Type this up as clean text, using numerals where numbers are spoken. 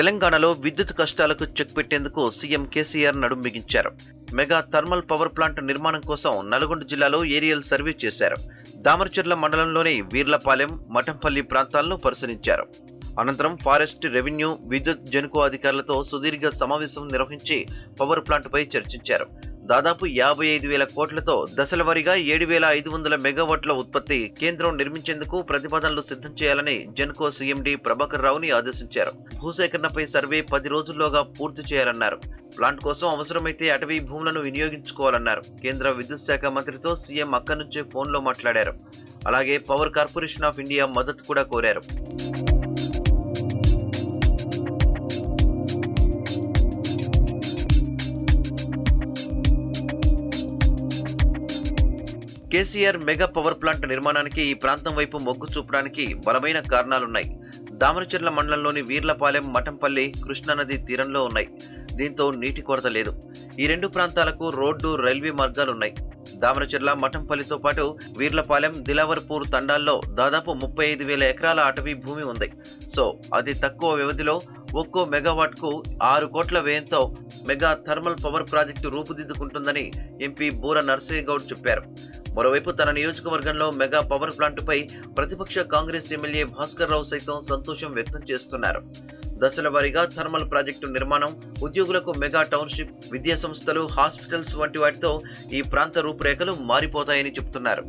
తెలంగాణలో విద్యుత్ కష్టాలకు చెక్ పెట్టేందుకు సీఎం కేసీఆర్ నడుం బిగించారు. మెగా థర్మల్ పవర్ ప్లాంట్ నిర్మాణం కోసం నల్గొండ జిల్లాలో ఏరియల్ సర్వే చేశారు. దామరచర్ల మండలంలోని వీర్లపాలెం, మఠంపల్లి ప్రాంతాలను పరిశీలించారు. అనంతరం ఫారెస్ట్, రెవెన్యూ, విద్యుత్ జెన్కో అధికారులతో సుదీర్ఘ సమావేశం నిర్వహించి పవర్ ప్లాంట్పై చర్చించారు. దాదాపు 55,000 కోట్లతో దశలవారీగా 7,500 మెగావాట్ల ఉత్పత్తి కేంద్రం నిర్మించేందుకు ప్రతిపాదనలు సిద్ధం చేయాలని జెన్కో సీఎండీ ప్రభాకర్ రావుని ఆదేశించారు. భూసేకరణపై సర్వే 10 రోజుల్లోగా పూర్తి చేయాలన్నారు. ప్లాంట్ కోసం అవసరమైతే అటవీ భూములను వినియోగించుకోవాలన్నారు. కేంద్ర విద్యుత్ శాఖ మంత్రితో సీఎం అక్కడి నుంచే ఫోన్లో మాట్లాడారు. అలాగే పవర్ కార్పొరేషన్ ఆఫ్ ఇండియా మద్దతు కూడా కోరారు. కేసీఆర్ మెగా పవర్ ప్లాంట్ నిర్మాణానికి ఈ ప్రాంతం వైపు మొగ్గు చూపడానికి బలమైన కారణాలున్నాయి. దామరచర్ల మండలంలోని వీర్లపాలెం, మఠంపల్లి కృష్ణానది తీరంలో ఉన్నాయి. దీంతో నీటి కొరత లేదు. ఈ రెండు ప్రాంతాలకు రోడ్డు, రైల్వే మార్గాలున్నాయి. దామరచర్ల, మఠంపల్లితో పాటు వీర్లపాలెం, దిలావర్పూర్ తండాల్లో దాదాపు 35,000 ఎకరాల అటవీ భూమి ఉంది. సో అతి తక్కువ వ్యవధిలో ఒక్కో మెగావాట్కు 6 కోట్ల వ్యయంతో మెగా థర్మల్ పవర్ ప్రాజెక్టు రూపుదిద్దుకుంటుందని ఎంపీ బూర నర్సయ్య గౌడ్ చెప్పారు. మరోవైపు తన నియోజకవర్గంలో మెగా పవర్ ప్లాంటుపై ప్రతిపక్ష కాంగ్రెస్ ఎమ్మెల్యే భాస్కర్ రావు సైతం సంతోషం వ్యక్తం చేస్తున్నారు. దశల వారీగా థర్మల్ ప్రాజెక్టు నిర్మాణం, ఉద్యోగులకు మెగా టౌన్షిప్, విద్యా సంస్థలు, హాస్పిటల్స్ వంటి వాటితో ఈ ప్రాంత రూపురేఖలు మారిపోతాయని చెబుతున్నారు.